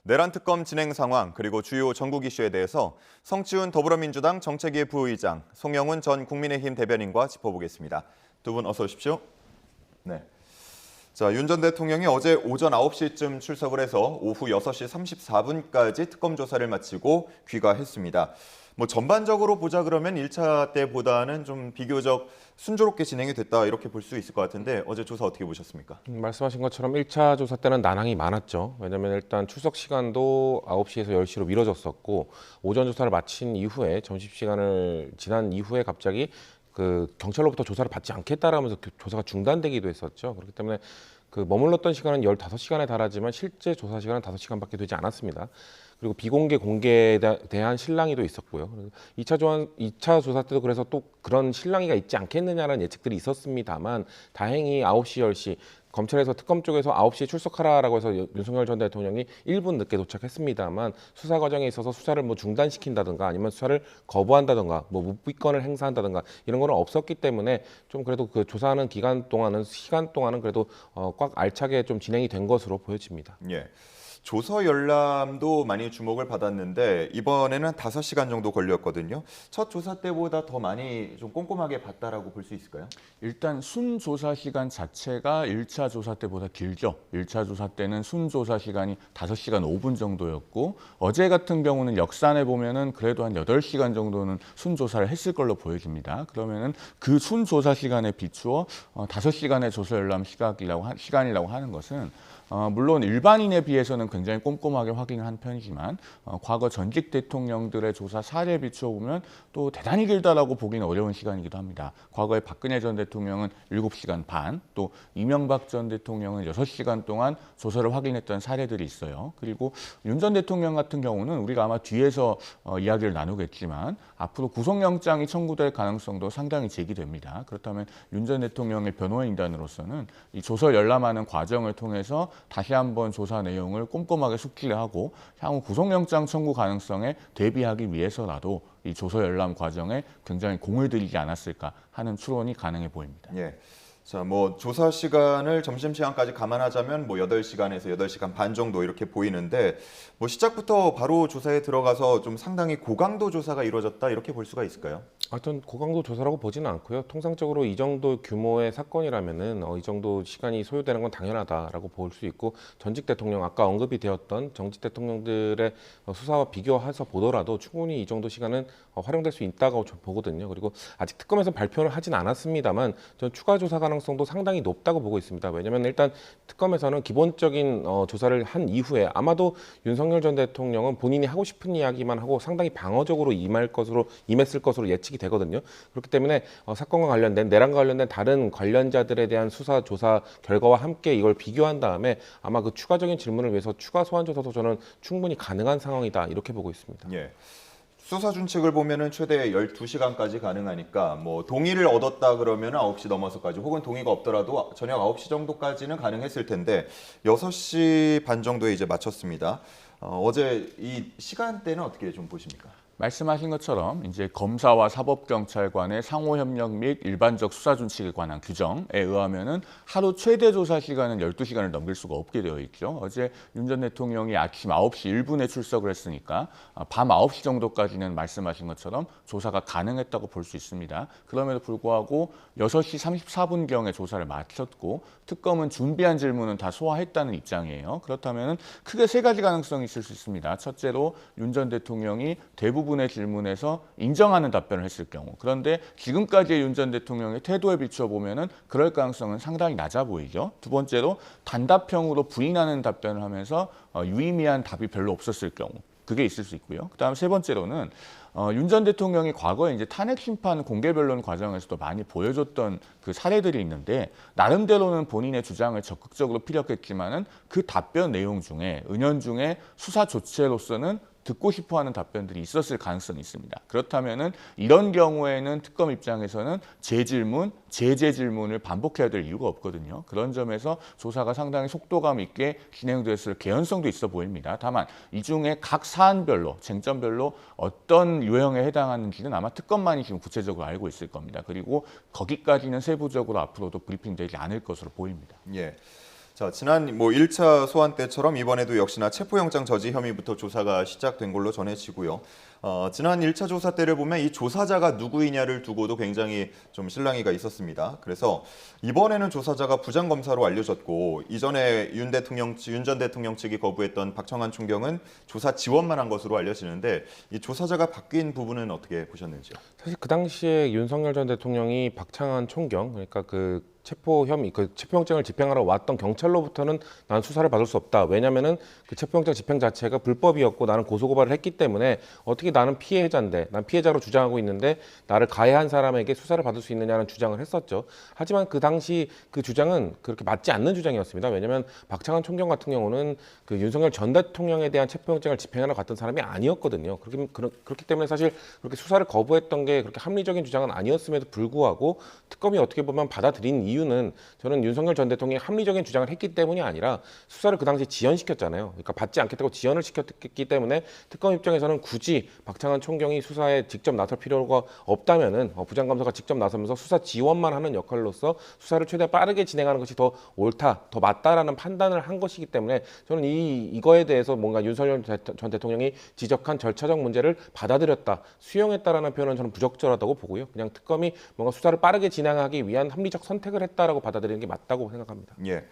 내란 특검 진행 상황 그리고 주요 전국 이슈에 대해서 성치훈 더불어민주당 정책위 부의장, 송영훈 전 국민의힘 대변인과 짚어보겠습니다. 두 분 어서 오십시오. 네. 자, 윤 전 대통령이 어제 오전 9시쯤 출석을 해서 오후 6시 34분까지 특검 조사를 마치고 귀가했습니다. 전반적으로 보자 그러면 1차 때보다는 좀 비교적 순조롭게 진행이 됐다 이렇게 볼 수 있을 것 같은데 어제 조사 어떻게 보셨습니까? 말씀하신 것처럼 1차 조사 때는 난항이 많았죠. 왜냐하면 일단 출석 시간도 9시에서 10시로 미뤄졌었고 오전 조사를 마친 이후에 점심시간을 지난 이후에 갑자기 그 경찰로부터 조사를 받지 않겠다라면서 조사가 중단되기도 했었죠. 그렇기 때문에 그 머물렀던 시간은 15시간에 달하지만 실제 조사 시간은 5시간밖에 되지 않았습니다. 그리고 비공개 공개에 대한 실랑이도 있었고요. 2차 조사 때도 그래서 또 그런 실랑이가 있지 않겠느냐라는 예측들이 있었습니다만 다행히 9시, 10시 검찰에서 특검 쪽에서 9시에 출석하라라고 해서 윤석열 전 대통령이 1분 늦게 도착했습니다만 수사 과정에 있어서 수사를 중단시킨다든가 아니면 수사를 거부한다든가 묵비권을 행사한다든가 이런 거는 없었기 때문에 좀 그래도 그 조사하는 시간 동안은 그래도 꽉 알차게 좀 진행이 된 것으로 보여집니다. 예. 조서 열람도 많이 주목을 받았는데 이번에는 한 5시간 정도 걸렸거든요. 첫 조사 때보다 더 많이 좀 꼼꼼하게 봤다라고 볼 수 있을까요? 일단 순조사 시간 자체가 1차 조사 때보다 길죠. 1차 조사 때는 순조사 시간이 5시간 5분 정도였고 어제 같은 경우는 역산해 보면은 그래도 한 8시간 정도는 순조사를 했을 걸로 보여집니다. 그러면은 그 순조사 시간에 비추어 5시간의 조사 열람 시간이라고 하는 것은 물론 일반인에 비해서는 굉장히 꼼꼼하게 확인을 한 편이지만 과거 전직 대통령들의 조사 사례에 비추어 보면 또 대단히 길다라고 보기는 어려운 시간이기도 합니다. 과거에 박근혜 전 대통령은 7시간 반, 또 이명박 전 대통령은 6시간 동안 조사를 확인했던 사례들이 있어요. 그리고 윤 전 대통령 같은 경우는 우리가 아마 뒤에서 이야기를 나누겠지만 앞으로 구속영장이 청구될 가능성도 상당히 제기됩니다. 그렇다면 윤 전 대통령의 변호인단으로서는 이 조서 열람하는 과정을 통해서 다시 한번 조사 내용을 꼼꼼하게 숙지를 하고 향후 구속영장 청구 가능성에 대비하기 위해서라도 이 조서 열람 과정에 굉장히 공을 들이지 않았을까 하는 추론이 가능해 보입니다. 예. 자, 조사 시간을 점심시간까지 감안하자면 8시간에서 8시간 반 정도 이렇게 보이는데 시작부터 바로 조사에 들어가서 좀 상당히 고강도 조사가 이루어졌다 이렇게 볼 수가 있을까요? 하여튼 고강도 조사라고 보지는 않고요. 통상적으로 이 정도 규모의 사건이라면은 이 정도 시간이 소요되는 건 당연하다라고 볼 수 있고 전직 대통령 아까 언급이 되었던 정직 대통령들의 수사와 비교해서 보더라도 충분히 이 정도 시간은 활용될 수 있다고 보거든요. 그리고 아직 특검에서 발표를 하진 않았습니다만 저는 추가 조사 가능성도 상당히 높다고 보고 있습니다. 왜냐하면 일단 특검에서는 기본적인 조사를 한 이후에 아마도 윤석열 전 대통령은 본인이 하고 싶은 이야기만 하고 상당히 방어적으로 임했을 것으로 예측이 되거든요. 그렇기 때문에 사건과 관련된 내란과 관련된 다른 관련자들에 대한 수사 조사 결과와 함께 이걸 비교한 다음에 아마 그 추가적인 질문을 위해서 추가 소환 조사도 저는 충분히 가능한 상황이다 이렇게 보고 있습니다. 예. 수사 준칙을 보면은 최대 12시간까지 가능하니까 동의를 얻었다 그러면 9시 넘어서까지 혹은 동의가 없더라도 저녁 9시 정도까지는 가능했을 텐데 6시 반 정도에 이제 마쳤습니다. 어제 이 시간대는 어떻게 좀 보십니까? 말씀하신 것처럼 이제 검사와 사법경찰관의 상호협력 및 일반적 수사 준칙에 관한 규정에 의하면은 하루 최대 조사 시간은 12시간을 넘길 수가 없게 되어 있죠. 어제 윤 전 대통령이 아침 9시 1분에 출석을 했으니까 밤 9시 정도까지는 말씀하신 것처럼 조사가 가능했다고 볼 수 있습니다. 그럼에도 불구하고 6시 34분경에 조사를 마쳤고 특검은 준비한 질문은 다 소화했다는 입장이에요. 그렇다면 크게 3가지 가능성이 있을 수 있습니다. 첫째로 윤 전 대통령이 대부분의 질문에서 인정하는 답변을 했을 경우, 그런데 지금까지의 윤 전 대통령의 태도에 비추어 보면은 그럴 가능성은 상당히 낮아 보이죠. 두 번째로 단답형으로 부인하는 답변을 하면서 유의미한 답이 별로 없었을 경우, 그게 있을 수 있고요. 그다음 세 번째로는 윤 전 대통령이 과거에 이제 탄핵 심판 공개 변론 과정에서도 많이 보여줬던 그 사례들이 있는데 나름대로는 본인의 주장을 적극적으로 피력했지만은 그 답변 내용 중에 은연중에 수사 조치로서는 듣고 싶어하는 답변들이 있었을 가능성이 있습니다. 그렇다면은 이런 경우에는 특검 입장에서는 재질문, 재질문을 반복해야 될 이유가 없거든요. 그런 점에서 조사가 상당히 속도감 있게 진행됐을 개연성도 있어 보입니다. 다만 이 중에 각 사안별로, 쟁점별로 어떤 유형에 해당하는지는 아마 특검만이 지금 구체적으로 알고 있을 겁니다. 그리고 거기까지는 세부적으로 앞으로도 브리핑되지 않을 것으로 보입니다. 예. 자, 지난 1차 소환 때처럼 이번에도 역시나 체포영장 저지 혐의부터 조사가 시작된 걸로 전해지고요. 지난 1차 조사 때를 보면 이 조사자가 누구이냐를 두고도 굉장히 좀 실랑이가 있었습니다. 그래서 이번에는 조사자가 부장검사로 알려졌고 이전에 윤 전 대통령 측이 거부했던 박청환 총경은 조사 지원만 한 것으로 알려지는데 이 조사자가 바뀐 부분은 어떻게 보셨는지요? 사실 그 당시에 윤석열 전 대통령이 박창한 총경, 그러니까 그 체포 혐의, 그 체포영장을 집행하러 왔던 경찰로부터는 난 수사를 받을 수 없다. 왜냐면은 그 체포영장 집행 자체가 불법이었고 나는 고소고발을 했기 때문에 어떻게 나는 피해자인데, 난 피해자로 주장하고 있는데 나를 가해한 사람에게 수사를 받을 수 있느냐는 주장을 했었죠. 하지만 그 당시 그 주장은 그렇게 맞지 않는 주장이었습니다. 왜냐면 박창한 총경 같은 경우는 그 윤석열 전 대통령에 대한 체포영장을 집행하러 갔던 사람이 아니었거든요. 그렇기 때문에 사실 그렇게 수사를 거부했던 게 그렇게 합리적인 주장은 아니었음에도 불구하고 특검이 어떻게 보면 받아들인 이유는 저는 윤석열 전 대통령이 합리적인 주장을 했기 때문이 아니라 수사를 그 당시 지연시켰잖아요. 그러니까 받지 않겠다고 지연을 시켰기 때문에 특검 입장에서는 굳이 박창한 총경이 수사에 직접 나설 필요가 없다면은 부장검사가 직접 나서면서 수사 지원만 하는 역할로서 수사를 최대한 빠르게 진행하는 것이 더 옳다, 더 맞다라는 판단을 한 것이기 때문에 저는 이거에 대해서 뭔가 윤석열 전 대통령이 지적한 절차적 문제를 받아들였다, 수용했다라는 표현은 저는 부적절하다고 보고요. 그냥 특검이 뭔가 수사를 빠르게 진행하기 위한 합리적 선택을 했다라고 받아들이는 게 맞다고 생각합니다. 예.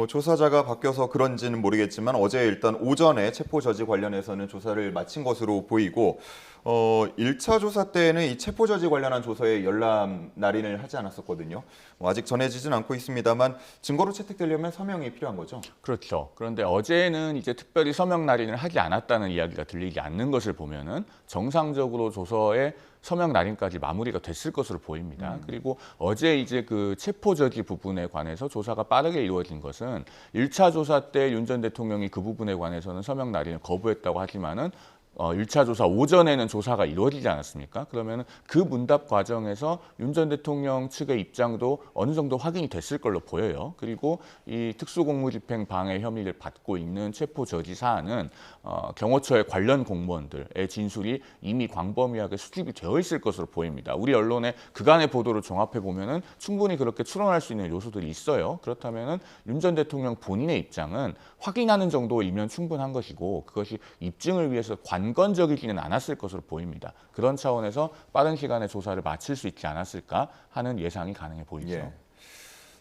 조사자가 바뀌어서 그런지는 모르겠지만 어제 일단 오전에 체포 저지 관련해서는 조사를 마친 것으로 보이고 1차 조사 때는 이 체포 저지 관련한 조서에 열람 날인을 하지 않았었거든요. 아직 전해지진 않고 있습니다만 증거로 채택되려면 서명이 필요한 거죠. 그렇죠. 그런데 어제는 이제 특별히 서명 날인을 하지 않았다는 이야기가 들리지 않는 것을 보면은 정상적으로 조서에 서명 날인까지 마무리가 됐을 것으로 보입니다. 그리고 어제 이제 그 체포 저지 부분에 관해서 조사가 빠르게 이루어진 것은 1차 조사 때 윤 전 대통령이 그 부분에 관해서는 서명 날인을 거부했다고 하지만은 1차 조사 오전에는 조사가 이루어지지 않았습니까? 그러면 그 문답 과정에서 윤 전 대통령 측의 입장도 어느 정도 확인이 됐을 걸로 보여요. 그리고 이 특수공무집행 방해 혐의를 받고 있는 체포 저지 사안은 경호처의 관련 공무원들의 진술이 이미 광범위하게 수집이 되어 있을 것으로 보입니다. 우리 언론의 그간의 보도를 종합해 보면은 충분히 그렇게 추론할 수 있는 요소들이 있어요. 그렇다면은 윤 전 대통령 본인의 입장은 확인하는 정도이면 충분한 것이고 그것이 입증을 위해서 관건적이지는 않았을 것으로 보입니다. 그런 차원에서 빠른 시간에 조사를 마칠 수 있지 않았을까 하는 예상이 가능해 보이죠. 예.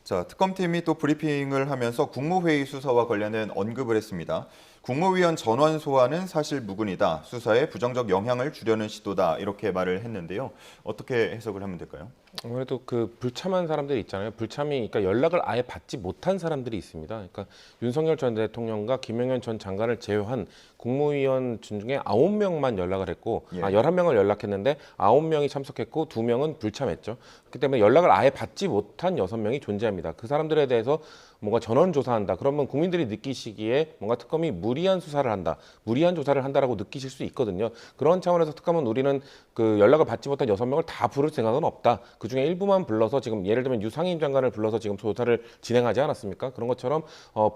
자, 특검팀이 또 브리핑을 하면서 국무회의 수사와 관련된 언급을 했습니다. 국무위원 전원 소환은 사실 무근이다. 수사에 부정적 영향을 주려는 시도다. 이렇게 말을 했는데요. 어떻게 해석을 하면 될까요? 아무래도 그 불참한 사람들이 있잖아요. 불참이 그러니까 연락을 아예 받지 못한 사람들이 있습니다. 그러니까 윤석열 전 대통령과 김영현 전 장관을 제외한 국무위원 중에 9명만 연락을 했고 예. 11명을 연락했는데 9명이 참석했고 2명은 불참했죠. 그렇기 때문에 연락을 아예 받지 못한 6명이 존재합니다. 그 사람들에 대해서 뭔가 전원 조사한다. 그러면 국민들이 느끼시기에 뭔가 특검이 무리한 수사를 한다, 무리한 조사를 한다라고 느끼실 수 있거든요. 그런 차원에서 특검은 우리는 그 연락을 받지 못한 6명을 다 부를 생각은 없다. 그 중에 일부만 불러서 지금 예를 들면 유상임 장관을 불러서 지금 조사를 진행하지 않았습니까? 그런 것처럼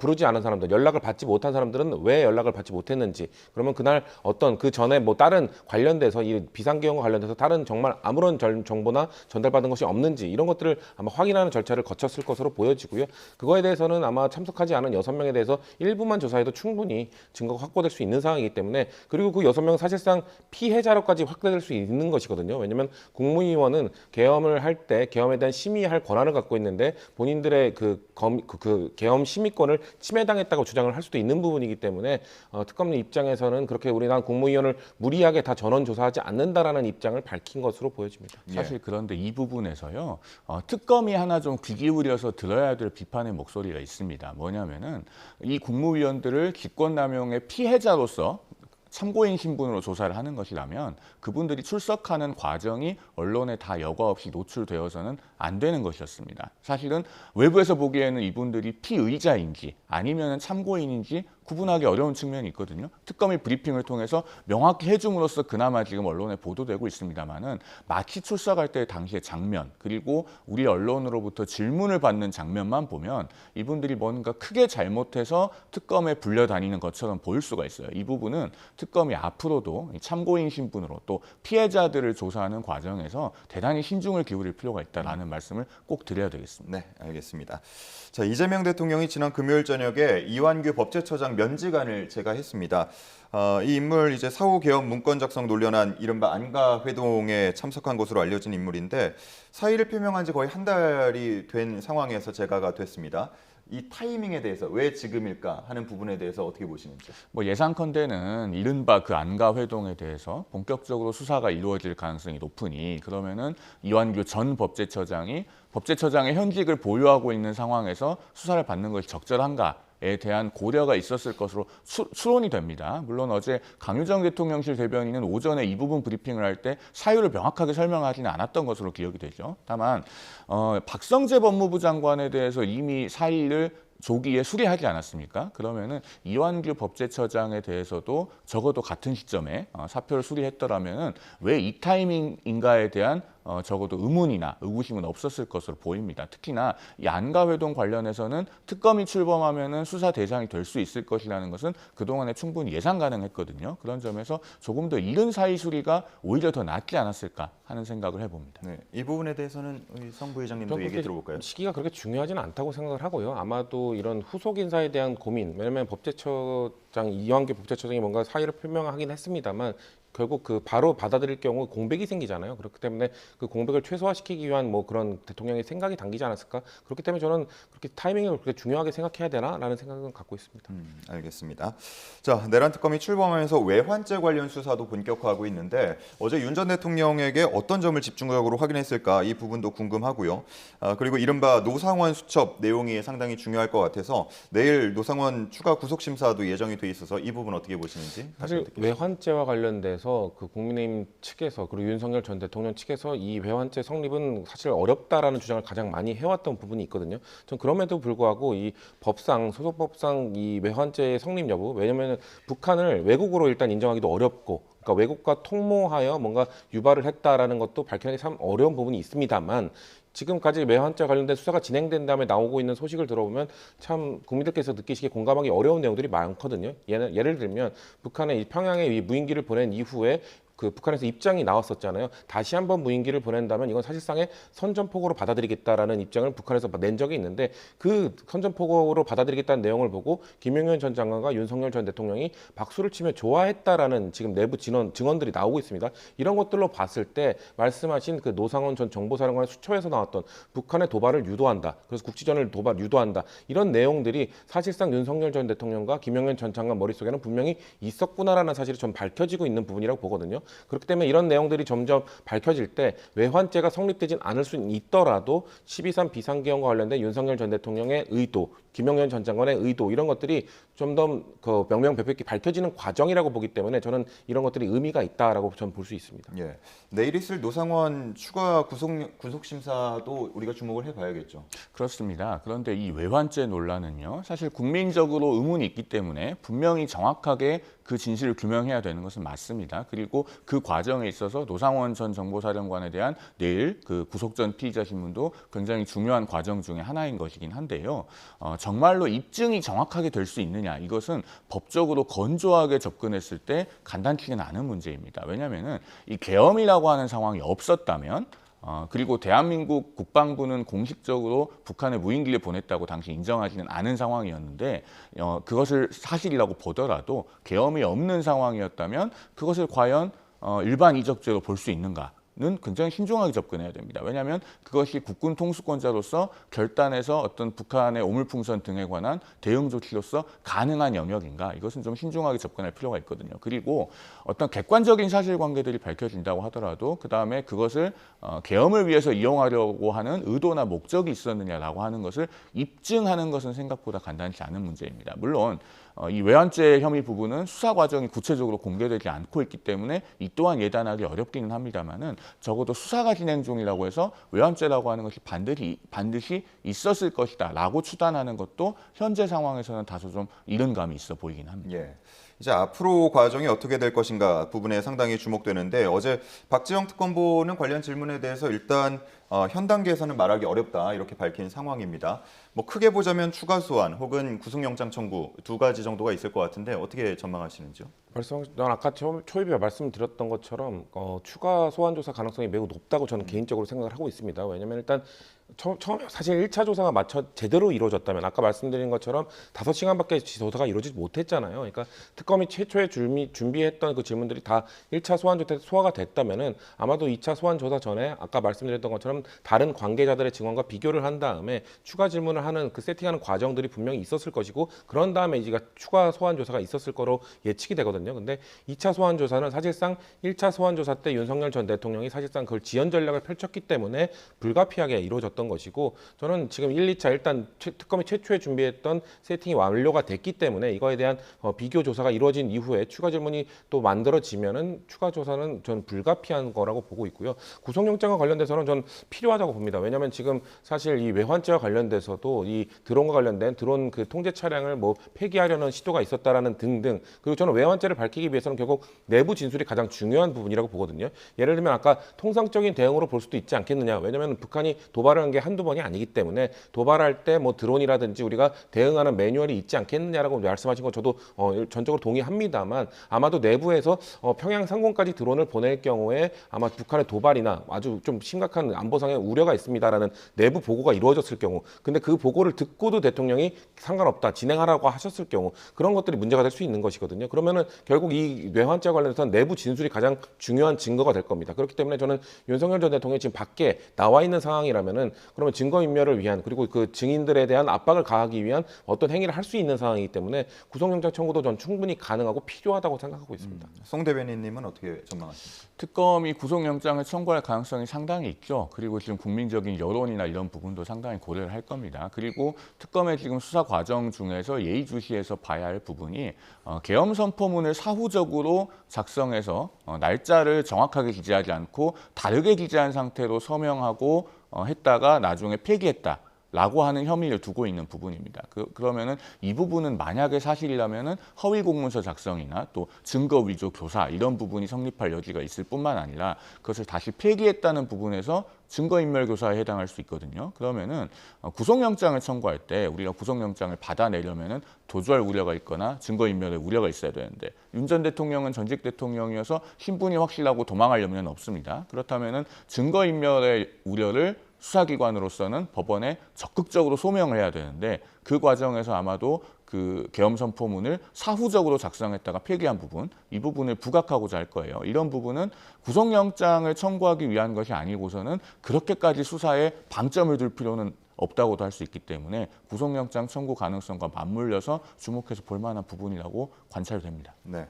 부르지 않은 사람들, 연락을 받지 못한 사람들은 왜 연락을 받지 못했는지, 그러면 그날 어떤 그 전에 뭐 다른 관련돼서 이 비상계엄과 관련돼서 다른 정말 아무런 정보나 전달받은 것이 없는지 이런 것들을 아마 확인하는 절차를 거쳤을 것으로 보여지고요. 그거에 대해서는 아마 참석하지 않은 6명에 대해서 일부만 조사해도 충분히 증거가 확보될 수 있는 상황이기 때문에, 그리고 그 6명은 사실상 피해자로까지 확대될 수 있는 것이거든요. 왜냐하면 국무위원은 계엄을 할 때 계엄에 대한 심의할 권한을 갖고 있는데 본인들의 그 계엄 심의권을 침해당했다고 주장을 할 수도 있는 부분이기 때문에 특검 입장에서는 그렇게 우리나라 국무위원을 무리하게 다 전원 조사하지 않는다라는 입장을 밝힌 것으로 보여집니다. 사실 그런데 이 부분에서요, 특검이 하나 좀 귀 기울여서 들어야 될 비판의 목소리가 있습니다. 뭐냐면은 이 국무위원들을 직권남용의 피해자로서 참고인 신분으로 조사를 하는 것이라면 그분들이 출석하는 과정이 언론에 다 여과 없이 노출되어서는 안 되는 것이었습니다. 사실은 외부에서 보기에는 이분들이 피의자인지 아니면 참고인인지 구분하기 어려운 측면이 있거든요. 특검이 브리핑을 통해서 명확히 해줌으로써 그나마 지금 언론에 보도되고 있습니다만은 마치 출석할 때 당시의 장면 그리고 우리 언론으로부터 질문을 받는 장면만 보면 이분들이 뭔가 크게 잘못해서 특검에 불려다니는 것처럼 보일 수가 있어요. 이 부분은 특검이 앞으로도 참고인 신분으로 또 피해자들을 조사하는 과정에서 대단히 신중을 기울일 필요가 있다라는 말씀을 꼭 드려야 되겠습니다. 네, 알겠습니다. 자, 이재명 대통령이 지난 금요일 저녁에 이완규 법제처장 면직안을 제가했습니다. 이 인물 이제 사후 개헌 문건 작성 논란한 이른바 안가 회동에 참석한 것으로 알려진 인물인데 사의를 표명한 지 거의 한 달이 된 상황에서 제가가 됐습니다. 이 타이밍에 대해서 왜 지금일까 하는 부분에 대해서 어떻게 보시는지. 뭐 예상컨대는 이른바 그 안가 회동에 대해서 본격적으로 수사가 이루어질 가능성이 높으니 그러면은 이완규 전 법제처장의 현직을 보유하고 있는 상황에서 수사를 받는 것이 적절한가에 대한 고려가 있었을 것으로 추론이 됩니다. 물론 어제 강유정 대통령실 대변인은 오전에 이 부분 브리핑을 할 때 사유를 명확하게 설명하지는 않았던 것으로 기억이 되죠. 다만 박성재 법무부 장관에 대해서 이미 사의를 조기에 수리하지 않았습니까? 그러면은 이완규 법제처장에 대해서도 적어도 같은 시점에 사표를 수리했더라면은 왜 이 타이밍인가에 대한 적어도 의문이나 의구심은 없었을 것으로 보입니다. 특히나 이 안가 회동 관련해서는 특검이 출범하면은 수사 대상이 될 수 있을 것이라는 것은 그동안에 충분히 예상 가능했거든요. 그런 점에서 조금 더 이른 사의 수리가 오히려 더 낫지 않았을까 하는 생각을 해봅니다. 네, 이 부분에 대해서는 우리 성 부회장님도 저는 얘기 들어볼까요? 시기가 그렇게 중요하지는 않다고 생각을 하고요. 아마도 이런 후속 인사에 대한 고민, 왜냐하면 이완규 법제처장이 뭔가 사의를 표명하긴 했습니다만 결국 그 바로 받아들일 경우 공백이 생기잖아요. 그렇기 때문에 그 공백을 최소화시키기 위한 뭐 그런 대통령의 생각이 담기지 않았을까? 그렇기 때문에 저는 그렇게 타이밍을 그렇게 중요하게 생각해야 되나라는 생각은 갖고 있습니다. 알겠습니다. 자, 내란 특검이 출범하면서 외환죄 관련 수사도 본격화하고 있는데 어제 윤 전 대통령에게 어떤 점을 집중적으로 확인했을까 이 부분도 궁금하고요. 그리고 이른바 노상원 수첩 내용이 상당히 중요할 것 같아서 내일 노상원 추가 구속 심사도 예정이 돼 있어서 이 부분 어떻게 보시는지 사실 외환죄와 관련돼서 그 국민의힘 측에서 그리고 윤석열 전 대통령 측에서 이 외환죄 성립은 사실 어렵다라는 주장을 가장 많이 해왔던 부분이 있거든요. 전 그럼에도 불구하고 이 법상 소속법상 이 외환죄의 성립 여부 왜냐하면 북한을 외국으로 일단 인정하기도 어렵고 그러니까 외국과 통모하여 뭔가 유발을 했다라는 것도 밝혀내기 참 어려운 부분이 있습니다만 지금까지 외환죄 관련된 수사가 진행된 다음에 나오고 있는 소식을 들어보면 참 국민들께서 느끼시기에 공감하기 어려운 내용들이 많거든요. 예를 들면 북한의 이 평양에 이 무인기를 보낸 이후에 그 북한에서 입장이 나왔었잖아요. 다시 한번 무인기를 보낸다면 이건 사실상의 선전포고로 받아들이겠다라는 입장을 북한에서 낸 적이 있는데 그 선전포고로 받아들이겠다는 내용을 보고 김용현 전 장관과 윤석열 전 대통령이 박수를 치며 좋아했다라는 지금 내부 증언들이 나오고 있습니다. 이런 것들로 봤을 때 말씀하신 그 노상원 전 정보사령관의 수초에서 나왔던 북한의 도발을 유도한다. 그래서 국지전을 유도한다. 이런 내용들이 사실상 윤석열 전 대통령과 김용현 전 장관 머릿속에는 분명히 있었구나라는 사실이 좀 밝혀지고 있는 부분이라고 보거든요. 그렇기 때문에 이런 내용들이 점점 밝혀질 때 외환죄가 성립되진 않을 수는 있더라도 12.3 비상계엄과 관련된 윤석열 전 대통령의 의도, 김용현 전 장관의 의도 이런 것들이 좀 더 그 명명백백히 밝혀지는 과정이라고 보기 때문에 저는 이런 것들이 의미가 있다라고 저는 볼 수 있습니다. 예, 내일 있을 노상원 추가 구속 심사도 우리가 주목을 해봐야겠죠. 그렇습니다. 그런데 이 외환죄 논란은요, 사실 국민적으로 의문이 있기 때문에 분명히 정확하게 그 진실을 규명해야 되는 것은 맞습니다. 그리고 그 과정에 있어서 노상원 전 정보사령관에 대한 내일 그 구속 전 피의자 신문도 굉장히 중요한 과정 중에 하나인 것이긴 한데요. 정말로 입증이 정확하게 될 수 있느냐 이것은 법적으로 건조하게 접근했을 때 간단치는 않은 문제입니다. 왜냐하면은 이 계엄이라고 하는 상황이 없었다면 그리고 대한민국 국방부는 공식적으로 북한에 무인기를 보냈다고 당시 인정하지는 않은 상황이었는데 그것을 사실이라고 보더라도 계엄이 없는 상황이었다면 그것을 과연 일반 이적죄로 볼 수 있는가? 는 굉장히 신중하게 접근해야 됩니다. 왜냐하면 그것이 국군 통수권자로서 결단해서 어떤 북한의 오물풍선 등에 관한 대응 조치로서 가능한 영역인가 이것은 좀 신중하게 접근할 필요가 있거든요. 그리고 어떤 객관적인 사실관계들이 밝혀진다고 하더라도 그 다음에 그것을 계엄을 위해서 이용하려고 하는 의도나 목적이 있었느냐라고 하는 것을 입증하는 것은 생각보다 간단치 않은 문제입니다. 물론 이 외환죄 혐의 부분은 수사 과정이 구체적으로 공개되지 않고 있기 때문에 이 또한 예단하기 어렵기는 합니다만은 적어도 수사가 진행 중이라고 해서 외환죄라고 하는 것이 반드시 있었을 것이다라고 추단하는 것도 현재 상황에서는 다소 좀 이른 감이 있어 보이긴 합니다. 예. 이제 앞으로 과정이 어떻게 될 것인가 부분에 상당히 주목되는데 어제 박지영 특검보는 관련 질문에 대해서 일단 현 단계에서는 말하기 어렵다 이렇게 밝힌 상황입니다. 뭐 크게 보자면 추가 소환 혹은 구속영장 청구 두 가지 정도가 있을 것 같은데 어떻게 전망하시는지요? 난 아까 초입에 말씀드렸던 것처럼 추가 소환 조사 가능성이 매우 높다고 저는 개인적으로 생각을 하고 있습니다. 왜냐하면 일단 처음에 사실 1차 조사가 제대로 이루어졌다면 아까 말씀드린 것처럼 5시간밖에 조사가 이루어지지 못했잖아요. 그러니까 특검이 최초에 준비했던 그 질문들이 다 1차 소환 조사 소화가 됐다면은 아마도 2차 소환 조사 전에 아까 말씀드렸던 것처럼 다른 관계자들의 증언과 비교를 한 다음에 추가 질문을 하는 그 세팅하는 과정들이 분명히 있었을 것이고 그런 다음에 이제 추가 소환 조사가 있었을 거로 예측이 되거든요. 근데 2차 소환 조사는 사실상 1차 소환 조사 때 윤석열 전 대통령이 사실상 그걸 지연 전략을 펼쳤기 때문에 불가피하게 이루어졌던 것이고 저는 지금 1, 2차 일단 특검이 최초에 준비했던 세팅이 완료가 됐기 때문에 이거에 대한 비교 조사가 이루어진 이후에 추가 질문이 또 만들어지면은 추가 조사는 전 불가피한 거라고 보고 있고요. 구속영장과 관련돼서는 전 필요하다고 봅니다. 왜냐하면 지금 사실 이 외환죄와 관련돼서도 이 드론과 관련된 드론 그 통제 차량을 뭐 폐기하려는 시도가 있었다라는 등등 그리고 저는 외환죄를 밝히기 위해서는 결국 내부 진술이 가장 중요한 부분이라고 보거든요. 예를 들면 아까 통상적인 대응으로 볼 수도 있지 않겠느냐. 왜냐하면 북한이 도발을 한 게 한두 번이 아니기 때문에 도발할 때 뭐 드론이라든지 우리가 대응하는 매뉴얼이 있지 않겠느냐라고 말씀하신 거 저도 전적으로 동의합니다만 아마도 내부에서 평양 상공까지 드론을 보낼 경우에 아마 북한의 도발이나 아주 좀 심각한 안보상의 우려가 있습니다라는 내부 보고가 이루어졌을 경우 근데 그 보고를 듣고도 대통령이 상관없다 진행하라고 하셨을 경우 그런 것들이 문제가 될 수 있는 것이거든요. 그러면은 결국 이 외환죄와 관련해서 내부 진술이 가장 중요한 증거가 될 겁니다. 그렇기 때문에 저는 윤석열 전 대통령이 지금 밖에 나와 있는 상황이라면은 그러면 증거인멸을 위한 그리고 그 증인들에 대한 압박을 가하기 위한 어떤 행위를 할 수 있는 상황이기 때문에 구속영장 청구도 전 충분히 가능하고 필요하다고 생각하고 있습니다. 송 대변인님은 어떻게 전망하십니까? 특검이 구속영장을 청구할 가능성이 상당히 있죠. 그리고 지금 국민적인 여론이나 이런 부분도 상당히 고려를 할 겁니다. 그리고 특검의 지금 수사 과정 중에서 예의주시해서 봐야 할 부분이 계엄 선포문을 사후적으로 작성해서 날짜를 정확하게 기재하지 않고 다르게 기재한 상태로 서명하고 했다가 나중에 폐기했다. 라고 하는 혐의를 두고 있는 부분입니다. 그러면은 이 부분은 만약에 사실이라면은 허위 공문서 작성이나 또 증거 위조 교사 이런 부분이 성립할 여지가 있을 뿐만 아니라 그것을 다시 폐기했다는 부분에서 증거인멸 교사에 해당할 수 있거든요. 그러면은 구속영장을 청구할 때 우리가 구속영장을 받아내려면은 도주할 우려가 있거나 증거인멸의 우려가 있어야 되는데 윤 전 대통령은 전직 대통령이어서 신분이 확실하고 도망할 염려는 없습니다. 그렇다면은 증거인멸의 우려를 수사기관으로서는 법원에 적극적으로 소명을 해야 되는데 그 과정에서 아마도 그 계엄 선포문을 사후적으로 작성했다가 폐기한 부분, 이 부분을 부각하고자 할 거예요. 이런 부분은 구속영장을 청구하기 위한 것이 아니고서는 그렇게까지 수사에 방점을 둘 필요는 없다고도 할 수 있기 때문에 구속영장 청구 가능성과 맞물려서 주목해서 볼 만한 부분이라고 관찰됩니다. 네.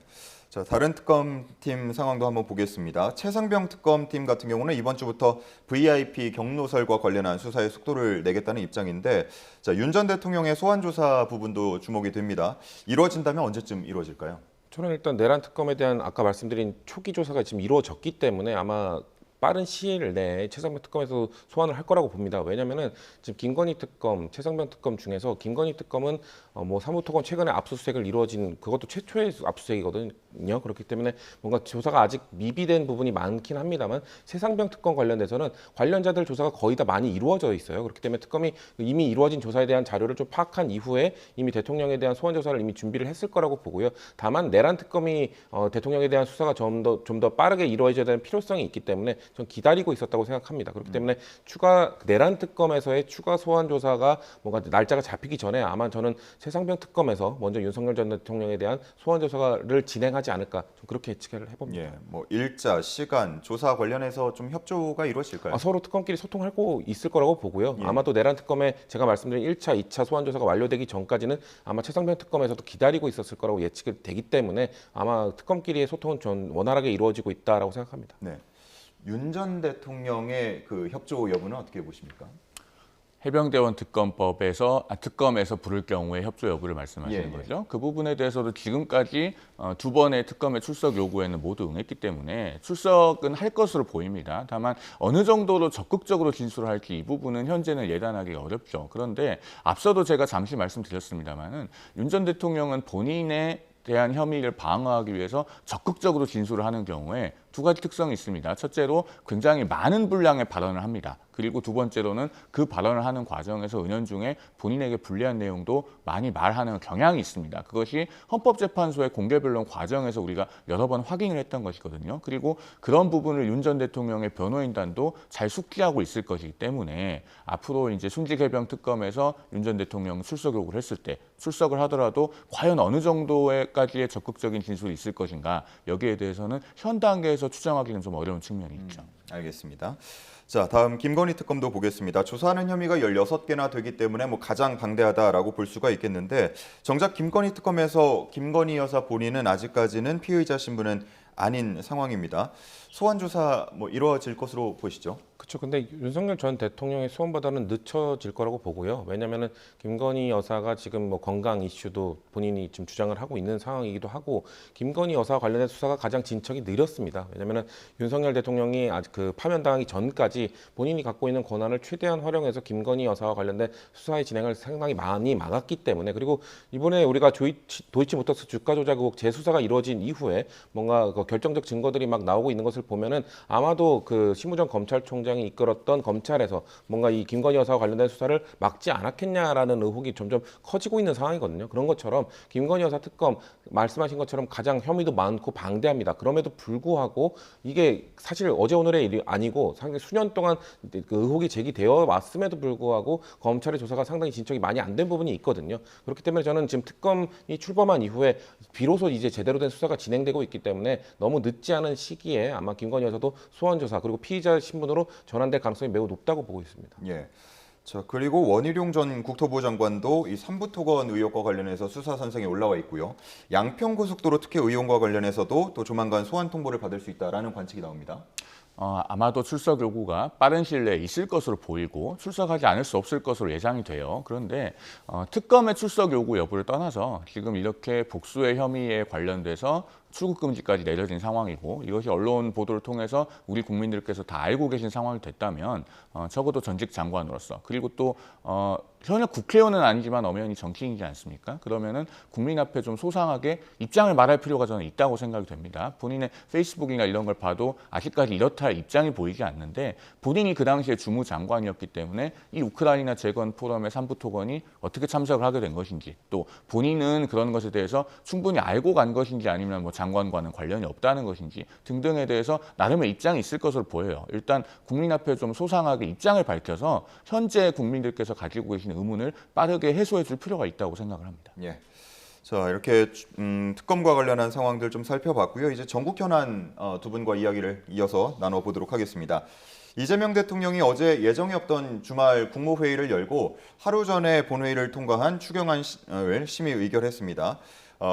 자, 다른 특검팀 상황도 한번 보겠습니다. 최상병 특검팀 같은 경우는 이번 주부터 VIP 경로설과 관련한 수사에 속도를 내겠다는 입장인데 윤 전 대통령의 소환 조사 부분도 주목이 됩니다. 이루어진다면 언제쯤 이루어질까요? 저는 일단 내란 특검에 대한 아까 말씀드린 초기 조사가 지금 이루어졌기 때문에 아마 빠른 시일 내에 최상병 특검에서 소환을 할 거라고 봅니다. 왜냐하면은 지금 김건희 특검, 최상병 특검 중에서 김건희 특검은 뭐 사무특검 최근에 압수수색을 이루어진 그것도 최초의 압수수색이거든요. 그렇기 때문에 뭔가 조사가 아직 미비된 부분이 많긴 합니다만 최상병 특검 관련돼서는 관련자들 조사가 거의 다 많이 이루어져 있어요. 그렇기 때문에 특검이 이미 이루어진 조사에 대한 자료를 좀 파악한 이후에 이미 대통령에 대한 소환 조사를 이미 준비를 했을 거라고 보고요. 다만 내란 특검이 대통령에 대한 수사가 좀 더 빠르게 이루어져야 되는 필요성이 있기 때문에 전 기다리고 있었다고 생각합니다. 그렇기 때문에 추가 내란 특검에서의 추가 소환 조사가 뭔가 날짜가 잡히기 전에 아마 저는 최상병 특검에서 먼저 윤석열 전 대통령에 대한 소환 조사를 진행하지 않을까 좀 그렇게 예측을 해봅니다. 예, 뭐 일자, 시간, 조사 관련해서 좀 협조가 이루어질까요? 서로 특검끼리 소통할 거 있을 거라고 보고요. 예. 아마도 내란 특검에 제가 말씀드린 1차, 2차 소환 조사가 완료되기 전까지는 아마 최상병 특검에서도 기다리고 있었을 거라고 예측이 되기 때문에 아마 특검끼리의 소통은 전 원활하게 이루어지고 있다라고 생각합니다. 네. 윤 전 대통령의 그 협조 여부는 어떻게 보십니까? 해병대원 특검에서 부를 경우에 협조 여부를 말씀하시는 예, 예. 거죠. 그 부분에 대해서도 지금까지 두 번의 특검의 출석 요구에는 모두 응했기 때문에 출석은 할 것으로 보입니다. 다만 어느 정도로 적극적으로 진술을 할지 이 부분은 현재는 예단하기 어렵죠. 그런데 앞서도 제가 잠시 말씀드렸습니다마는 윤 전 대통령은 본인의 대한 혐의를 방어하기 위해서 적극적으로 진술을 하는 경우에 두 가지 특성이 있습니다. 첫째로 굉장히 많은 분량의 발언을 합니다. 그리고 두 번째로는 그 발언을 하는 과정에서 은연중에 본인에게 불리한 내용도 많이 말하는 경향이 있습니다. 그것이 헌법재판소의 공개변론 과정에서 우리가 여러 번 확인을 했던 것이거든요. 그리고 그런 부분을 윤 전 대통령의 변호인단도 잘 숙지하고 있을 것이기 때문에 앞으로 이제 순직해병 특검에서 윤 전 대통령 출석 요구를 했을 때 출석을 하더라도 과연 어느 정도까지의 적극적인 진술이 있을 것인가 여기에 대해서는 현 단계에서 추정하기는 좀 어려운 측면이 있죠. 알겠습니다. 자, 다음 김건희 특검도 보겠습니다. 조사하는 혐의가 16개나 되기 때문에 가장 방대하다라고 볼 수가 있겠는데 정작 김건희 특검에서 김건희 여사 본인은 아직까지는 피의자 신분은 아닌 상황입니다. 소환 조사 이루어질 것으로 보시죠? 그렇죠. 근데 윤석열 전 대통령의 소원보다는 늦춰질 거라고 보고요. 왜냐하면은 김건희 여사가 지금 건강 이슈도 본인이 지금 주장을 하고 있는 상황이기도 하고 김건희 여사와 관련된 수사가 가장 진척이 느렸습니다. 왜냐하면은 윤석열 대통령이 아직 파면당하기 전까지 본인이 갖고 있는 권한을 최대한 활용해서 김건희 여사와 관련된 수사의 진행을 상당히 많이 막았기 때문에 그리고 이번에 우리가 도이치모터스 주가 조작 의혹 재수사가 이루어진 이후에 뭔가 결정적 증거들이 막 나오고 있는 것을 보면은 아마도 심우정 검찰총장이 이끌었던 검찰에서 뭔가 이 김건희 여사와 관련된 수사를 막지 않았겠냐라는 의혹이 점점 커지고 있는 상황이거든요. 그런 것처럼 김건희 여사 특검 말씀하신 것처럼 가장 혐의도 많고 방대합니다. 그럼에도 불구하고 이게 사실 어제 오늘의 일이 아니고 상당히 수년 동안 그 의혹이 제기되어 왔음에도 불구하고 검찰의 조사가 상당히 진척이 많이 안 된 부분이 있거든요. 그렇기 때문에 저는 지금 특검이 출범한 이후에 비로소 이제 제대로 된 수사가 진행되고 있기 때문에 너무 늦지 않은 시기에 아마 김건희 여사도 소환 조사 그리고 피의자 신분으로 전환될 가능성이 매우 높다고 보고 있습니다. 예. 자, 그리고 원희룡 전 국토부 장관도 이 삼부토건 의혹과 관련해서 수사 선상에 올라와 있고요. 양평고속도로 특혜 의혹과 관련해서도 또 조만간 소환 통보를 받을 수 있다라는 관측이 나옵니다. 아마도 출석 요구가 빠른 시일 내에 있을 것으로 보이고 출석하지 않을 수 없을 것으로 예상이 돼요. 그런데 특검의 출석 요구 여부를 떠나서 지금 이렇게 복수의 혐의에 관련돼서 출국 금지까지 내려진 상황이고 이것이 언론 보도를 통해서 우리 국민들께서 다 알고 계신 상황이 됐다면 적어도 전직 장관으로서 그리고 또 현역 국회의원은 아니지만 엄연히 정치인이지 않습니까? 그러면은 국민 앞에 좀 소상하게 입장을 말할 필요가 저는 있다고 생각이 됩니다. 본인의 페이스북이나 이런 걸 봐도 아직까지 이렇다 할 입장이 보이지 않는데 본인이 그 당시에 주무장관이었기 때문에 이 우크라이나 재건 포럼의 삼부토건이 어떻게 참석을 하게 된 것인지 또 본인은 그런 것에 대해서 충분히 알고 간 것인지 아니면 장관과는 관련이 없다는 것인지 등등에 대해서 나름의 입장이 있을 것으로 보여요. 일단 국민 앞에 좀 소상하게 입장을 밝혀서 현재 국민들께서 가지고 계신 의문을 빠르게 해소해 줄 필요가 있다고 생각을 합니다. 예. 자, 이렇게 특검과 관련한 상황들 좀 살펴봤고요. 이제 전국 현안 두 분과 이야기를 이어서 나눠보도록 하겠습니다. 이재명 대통령이 어제 예정이 없던 주말 국무회의를 열고 하루 전에 본회의를 통과한 추경안을 심의 의결했습니다.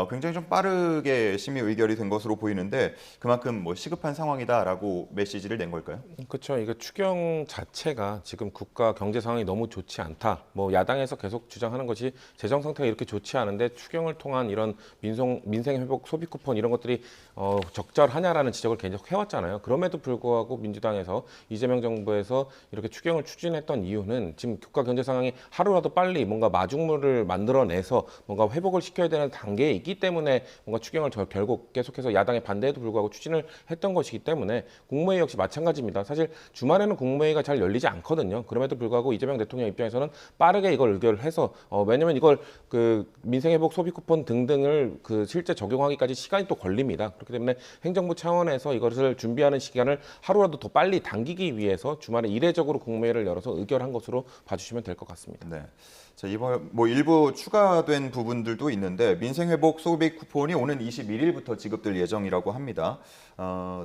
굉장히 좀 빠르게 심의 의결이 된 것으로 보이는데 그만큼 시급한 상황이다라고 메시지를 낸 걸까요? 그렇죠. 이거 추경 자체가 지금 국가 경제 상황이 너무 좋지 않다. 야당에서 계속 주장하는 것이 재정 상태가 이렇게 좋지 않은데 추경을 통한 이런 민생 회복 소비 쿠폰 이런 것들이 적절하냐라는 지적을 계속 해왔잖아요. 그럼에도 불구하고 민주당에서 이재명 정부에서 이렇게 추경을 추진했던 이유는 지금 국가 경제 상황이 하루라도 빨리 뭔가 마중물을 만들어내서 뭔가 회복을 시켜야 되는 단계에 있기 때문에 뭔가 추경을 결국 계속해서 야당의 반대에도 불구하고 추진을 했던 것이기 때문에 국무회의 역시 마찬가지입니다. 사실 주말에는 국무회의가 잘 열리지 않거든요. 그럼에도 불구하고 이재명 대통령 입장에서는 빠르게 이걸 의결을 해서 왜냐하면 이걸 민생회복 소비 쿠폰 등등을 실제 적용하기까지 시간이 또 걸립니다. 그렇기 때문에 행정부 차원에서 이것을 준비하는 시간을 하루라도 더 빨리 당기기 위해서 주말에 이례적으로 국무회의를 열어서 의결한 것으로 봐주시면 될 것 같습니다. 네. 자, 이번 일부 추가된 부분들도 있는데 민생회복 소비 쿠폰이 오는 21일부터 지급될 예정이라고 합니다.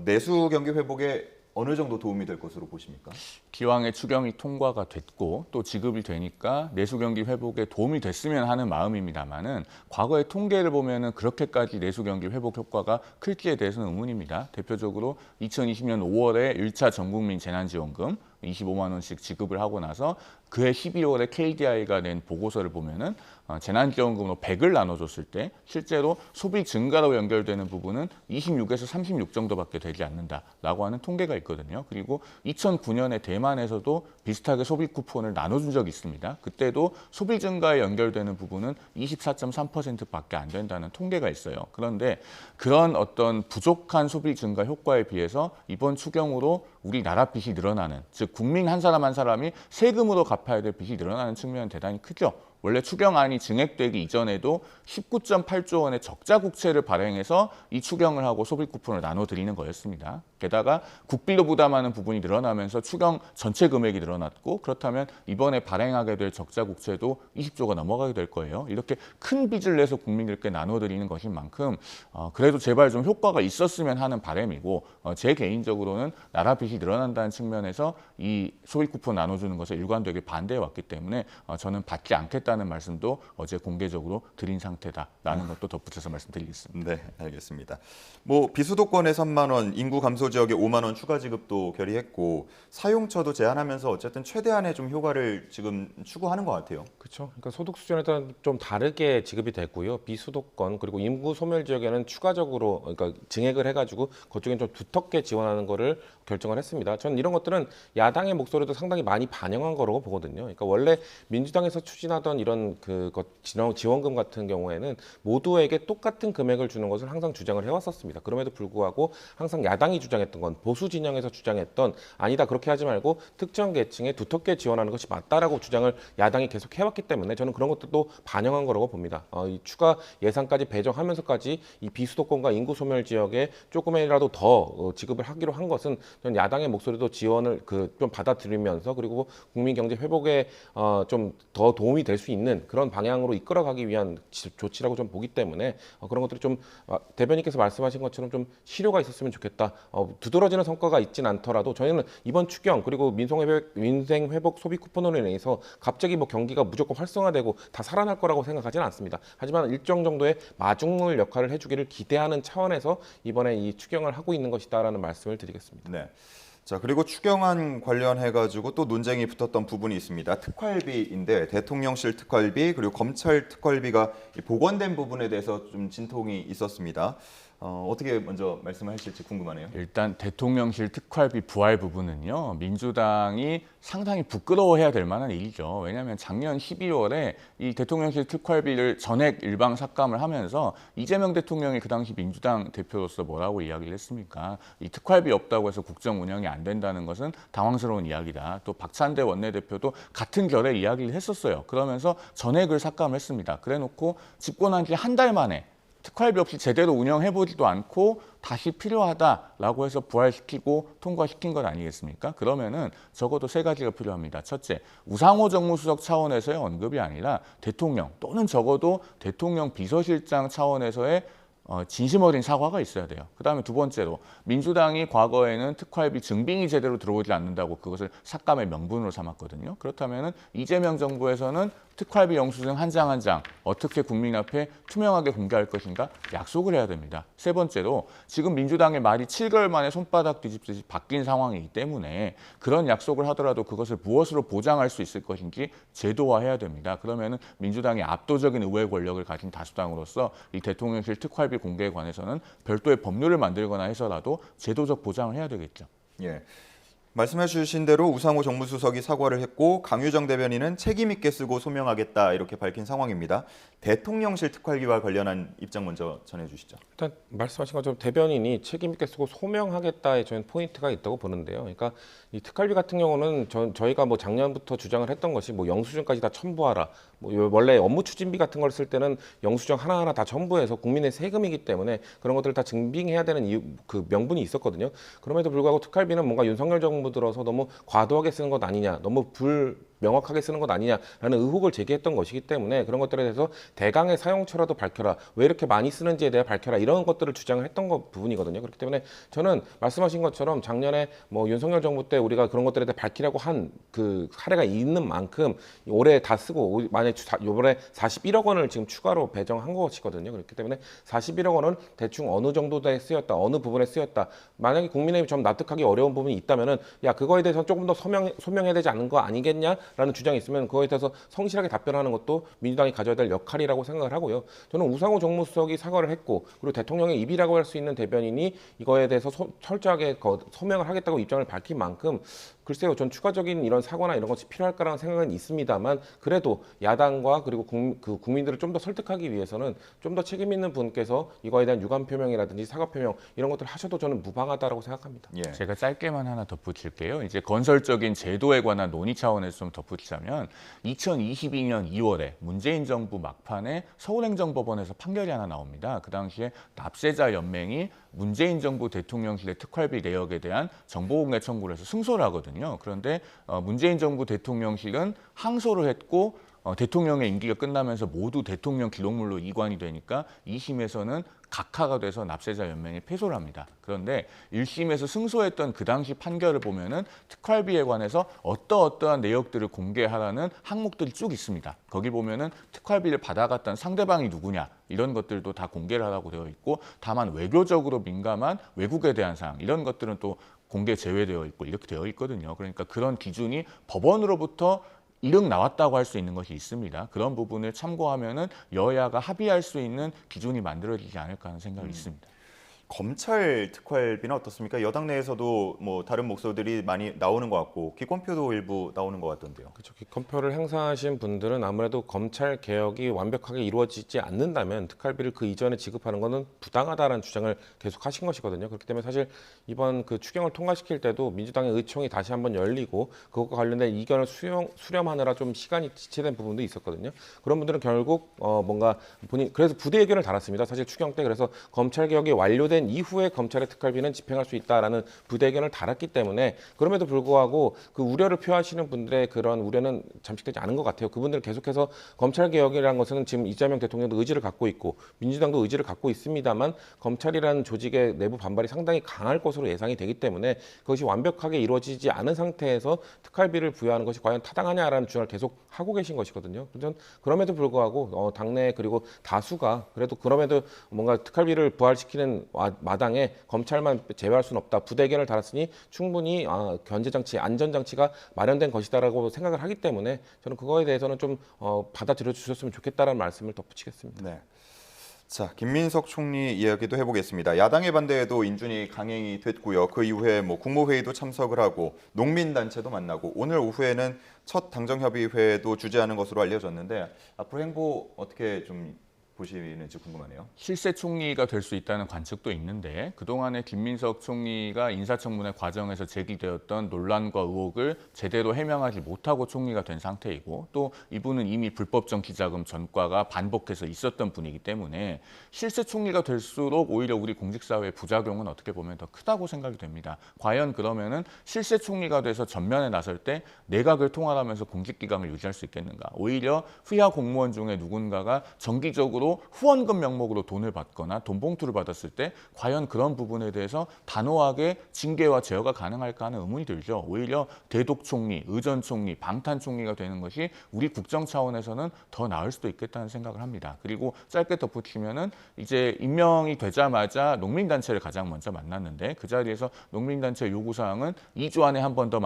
내수 경기 회복에 어느 정도 도움이 될 것으로 보십니까? 기왕에 추경이 통과가 됐고 또 지급이 되니까 내수 경기 회복에 도움이 됐으면 하는 마음입니다만은 과거의 통계를 보면은 그렇게까지 내수 경기 회복 효과가 클지에 대해서는 의문입니다. 대표적으로 2020년 5월에 1차 전국민 재난지원금 25만 원씩 지급을 하고 나서 그해 12월에 KDI가 낸 보고서를 보면은 재난지원금으로 100을 나눠줬을 때 실제로 소비 증가로 연결되는 부분은 26에서 36 정도밖에 되지 않는다라고 하는 통계가 있거든요. 그리고 2009년에 대만에서도 비슷하게 소비 쿠폰을 나눠준 적이 있습니다. 그때도 소비 증가에 연결되는 부분은 24.3%밖에 안 된다는 통계가 있어요. 그런데 그런 어떤 부족한 소비 증가 효과에 비해서 이번 추경으로 우리나라 빚이 늘어나는, 즉 국민 한 사람 한 사람이 세금으로 갚아야 될 빚이 늘어나는 측면은 대단히 크죠. 원래 추경안이 증액되기 이전에도 19.8조 원의 적자 국채를 발행해서 이 추경을 하고 소비 쿠폰을 나눠드리는 거였습니다. 게다가 국비로 부담하는 부분이 늘어나면서 추경 전체 금액이 늘어났고, 그렇다면 이번에 발행하게 될 적자 국채도 20조가 넘어가게 될 거예요. 이렇게 큰 빚을 내서 국민들께 나눠드리는 것인 만큼 그래도 제발 좀 효과가 있었으면 하는 바람이고, 제 개인적으로는 나라 빚이 늘어난다는 측면에서 이 소비 쿠폰 나눠주는 것에 일관되게 반대해 왔기 때문에 저는 받지 않겠다는 말씀도 어제 공개적으로 드린 상태다라는 것도 덧붙여서 말씀드리겠습니다. 네, 알겠습니다. 뭐 비수도권에 3만 원, 인구 감소 지역에 5만 원 추가 지급도 결의했고 사용처도 제한하면서 어쨌든 최대한의 좀 효과를 지금 추구하는 것 같아요. 그렇죠. 그러니까 소득 수준에 따라 좀 다르게 지급이 되고요. 비수도권 그리고 인구 소멸 지역에는 추가적으로 그러니까 증액을 해가지고 그쪽엔 좀 두텁게 지원하는 거를 결정을 했습니다. 저는 이런 것들은 야당의 목소리도 상당히 많이 반영한 거라고 보거든요. 그러니까 원래 민주당에서 추진하던 이런 지원금 같은 경우에는 모두에게 똑같은 금액을 주는 것을 항상 주장을 해왔었습니다. 그럼에도 불구하고 항상 야당이 주장했던 건 보수 진영에서 주장했던 아니다 그렇게 하지 말고 특정 계층에 두텁게 지원하는 것이 맞다라고 주장을 야당이 계속 해왔기 때문에 저는 그런 것들도 반영한 거라고 봅니다. 이 추가 예산까지 배정하면서까지 이 비수도권과 인구 소멸 지역에 조금이라도 더 지급을 하기로 한 것은 전 야당의 목소리도 지원을 좀 받아들이면서 그리고 국민 경제 회복에 좀 더 도움이 될 수 있는 그런 방향으로 이끌어가기 위한 조치라고 좀 보기 때문에 그런 것들이 좀 대변인께서 말씀하신 것처럼 좀 실효가 있었으면 좋겠다. 두드러지는 성과가 있진 않더라도 저희는 이번 추경 그리고 민생 회복 소비 쿠폰으로 인해서 갑자기 뭐 경기가 무조건 활성화되고 다 살아날 거라고 생각하지는 않습니다. 하지만 일정 정도의 마중물 역할을 해주기를 기대하는 차원에서 이번에 이 추경을 하고 있는 것이다라는 말씀을 드리겠습니다. 네. 자, 그리고 추경안 관련해가지고 또 논쟁이 붙었던 부분이 있습니다. 특활비인데 대통령실 특활비 그리고 검찰 특활비가 복원된 부분에 대해서 좀 진통이 있었습니다. 어떻게 먼저 말씀하실지 궁금하네요. 일단 대통령실 특활비 부활 부분은요, 민주당이 상당히 부끄러워해야 될 만한 일이죠. 왜냐하면 작년 12월에 이 대통령실 특활비를 전액 일방 삭감을 하면서 이재명 대통령이 그 당시 민주당 대표로서 뭐라고 이야기를 했습니까? 이 특활비 없다고 해서 국정 운영이 안 된다는 것은 당황스러운 이야기다. 또 박찬대 원내대표도 같은 결의 이야기를 했었어요. 그러면서 전액을 삭감했습니다. 그래놓고 집권한 지 한 달 만에 특활비 없이 제대로 운영해보지도 않고 다시 필요하다라고 해서 부활시키고 통과시킨 것 아니겠습니까? 그러면은 적어도 세 가지가 필요합니다. 첫째, 우상호 정무수석 차원에서의 언급이 아니라 대통령 또는 적어도 대통령 비서실장 차원에서의 진심 어린 사과가 있어야 돼요. 그다음에 두 번째로 민주당이 과거에는 특활비 증빙이 제대로 들어오지 않는다고 그것을 삭감의 명분으로 삼았거든요. 그렇다면은 이재명 정부에서는 특활비 영수증 한 장 한 장 어떻게 국민 앞에 투명하게 공개할 것인가 약속을 해야 됩니다. 세 번째로 지금 민주당의 말이 7개월 만에 손바닥 뒤집듯이 바뀐 상황이기 때문에 그런 약속을 하더라도 그것을 무엇으로 보장할 수 있을 것인지 제도화해야 됩니다. 그러면은 민주당이 압도적인 의회 권력을 가진 다수당으로서 이 대통령실 특활비 공개에 관해서는 별도의 법률을 만들거나 해서라도 제도적 보장을 해야 되겠죠. 예. 말씀해 주신 대로 우상호 정무수석이 사과를 했고 강유정 대변인은 책임 있게 쓰고 소명하겠다 이렇게 밝힌 상황입니다. 대통령실 특활비와 관련한 입장 먼저 전해 주시죠. 일단 말씀하신 것처럼 대변인이 책임 있게 쓰고 소명하겠다에 저는 포인트가 있다고 보는데요. 그러니까 이 특활비 같은 경우는 저희가 뭐 작년부터 주장을 했던 것이 뭐 영수증까지 다 첨부하라. 뭐 원래 업무 추진비 같은 걸 쓸 때는 영수증 하나하나 다 첨부해서 국민의 세금이기 때문에 그런 것들을 다 증빙해야 되는 이유, 그 명분이 있었거든요. 그럼에도 불구하고 특활비는 뭔가 윤석열 정부 들어서 너무 과도하게 쓰는 것 아니냐, 너무 명확하게 쓰는 것 아니냐라는 의혹을 제기했던 것이기 때문에 그런 것들에 대해서 대강의 사용처라도 밝혀라, 왜 이렇게 많이 쓰는지에 대해 밝혀라 이런 것들을 주장을 했던 부분이거든요. 그렇기 때문에 저는 말씀하신 것처럼 작년에 뭐 윤석열 정부 때 우리가 그런 것들에 대해 밝히려고 한 그 사례가 있는 만큼 올해 다 쓰고 만약에 이번에 41억 원을 지금 추가로 배정한 것이거든요. 그렇기 때문에 41억 원은 대충 어느 정도에 쓰였다, 어느 부분에 쓰였다. 만약에 국민의힘이 좀 납득하기 어려운 부분이 있다면은 야 그거에 대해서 조금 더 소명해야 되지 않는 거 아니겠냐? 아니냐라는 주장이 있으면 그거에 대해서 성실하게 답변하는 것도 민주당이 가져야 될 역할이라고 생각을 하고요. 저는 우상호 정무수석이 사과를 했고 그리고 대통령의 입이라고 할 수 있는 대변인이 이거에 대해서 철저하게 소명을 하겠다고 입장을 밝힌 만큼 글쎄요, 전 추가적인 이런 사과나 이런 것이 필요할까라는 생각은 있습니다만 그래도 야당과 그리고 국민들을 좀 더 설득하기 위해서는 좀 더 책임 있는 분께서 이거에 대한 유감 표명이라든지 사과 표명 이런 것들을 하셔도 저는 무방하다라고 생각합니다. 예. 제가 짧게만 하나 덧붙일게요. 이제 건설적인 제도에 관한 논의 차원에서 좀 덧붙이자면 2022년 2월에 문재인 정부 막판에 서울행정법원에서 판결이 하나 나옵니다. 그 당시에 납세자 연맹이 문재인 정부 대통령실의 특활비 내역에 대한 정보공개 청구를 해서 승소를 하거든요. 그런데 문재인 정부 대통령실은 항소를 했고 대통령의 임기가 끝나면서 모두 대통령 기록물로 이관이 되니까 2심에서는 각하가 돼서 납세자 연맹이 패소를 합니다. 그런데 1심에서 승소했던 그 당시 판결을 보면은 특활비에 관해서 어떠한 내역들을 공개하라는 항목들이 쭉 있습니다. 거기 보면은 특활비를 받아갔던 상대방이 누구냐 이런 것들도 다 공개를 하라고 되어 있고 다만 외교적으로 민감한 외국에 대한 사항 이런 것들은 또 공개 제외되어 있고 이렇게 되어 있거든요. 그러니까 그런 기준이 법원으로부터 이릉 나왔다고 할 수 있는 것이 있습니다. 그런 부분을 참고하면은 여야가 합의할 수 있는 기준이 만들어지지 않을까 하는 생각이 있습니다. 검찰 특활비는 어떻습니까? 여당 내에서도 뭐 다른 목소리들이 많이 나오는 것 같고 기권표도 일부 나오는 것 같던데요. 그렇죠. 기권표를 행사하신 분들은 아무래도 검찰 개혁이 완벽하게 이루어지지 않는다면 특활비를 그 이전에 지급하는 것은 부당하다라는 주장을 계속 하신 것이거든요. 그렇기 때문에 사실 이번 그 추경을 통과시킬 때도 민주당의 의총이 다시 한번 열리고 그것과 관련된 이견을 수렴하느라 좀 시간이 지체된 부분도 있었거든요. 그런 분들은 결국 뭔가 그래서 부대 의견을 달았습니다. 사실 추경 때 그래서 검찰 개혁이 완료된 이후에 검찰의 특활비는 집행할 수 있다라는 부대 의견을 달았기 때문에 그럼에도 불구하고 그 우려를 표하시는 분들의 그런 우려는 잠식되지 않은 것 같아요. 그분들은 계속해서 검찰 개혁이라는 것은 지금 이재명 대통령도 의지를 갖고 있고 민주당도 의지를 갖고 있습니다만 검찰이라는 조직의 내부 반발이 상당히 강할 것으로 예상이 되기 때문에 그것이 완벽하게 이루어지지 않은 상태에서 특활비를 부여하는 것이 과연 타당하냐라는 주장을 계속 하고 계신 것이거든요. 그럼에도 불구하고 당내 그리고 다수가 그래도 그럼에도 뭔가 특활비를 부활시키는 마당에 검찰만 제외할 수는 없다. 부대 의견을 달았으니 충분히 견제장치, 안전장치가 마련된 것이다라고 생각을 하기 때문에 저는 그거에 대해서는 좀 받아들여 주셨으면 좋겠다라는 말씀을 덧붙이겠습니다. 네. 자, 김민석 총리 이야기도 해보겠습니다. 야당의 반대에도 인준이 강행이 됐고요. 그 이후에 뭐 국무회의도 참석을 하고 농민단체도 만나고 오늘 오후에는 첫 당정협의회도 주재하는 것으로 알려졌는데 앞으로 행보 어떻게 좀 보시는지 궁금하네요. 실세 총리가 될 수 있다는 관측도 있는데 그동안에 김민석 총리가 인사청문회 과정에서 제기되었던 논란과 의혹을 제대로 해명하지 못하고 총리가 된 상태이고 또 이분은 이미 불법정 기자금 전과가 반복해서 있었던 분이기 때문에 실세 총리가 될수록 오히려 우리 공직사회의 부작용은 어떻게 보면 더 크다고 생각이 됩니다. 과연 그러면은 실세 총리가 돼서 전면에 나설 때 내각을 통할하면서 공직기강을 유지할 수 있겠는가? 오히려 후야 공무원 중에 누군가가 정기적으로 후원금 명목으로 돈을 받거나 돈 봉투를 받았을 때 과연 그런 부분에 대해서 단호하게 징계와 제어가 가능할까 하는 의문이 들죠. 오히려 대독 총리, 의전 총리, 방탄 총리가 되는 것이 우리 국정 차원에서는 더 나을 수도 있겠다는 생각을 합니다. 그리고 짧게 덧붙이면은 이제 임명이 되자마자 농민단체를 가장 먼저 만났는데 그 자리에서 농민단체 요구사항은 2주 안에 한 번 더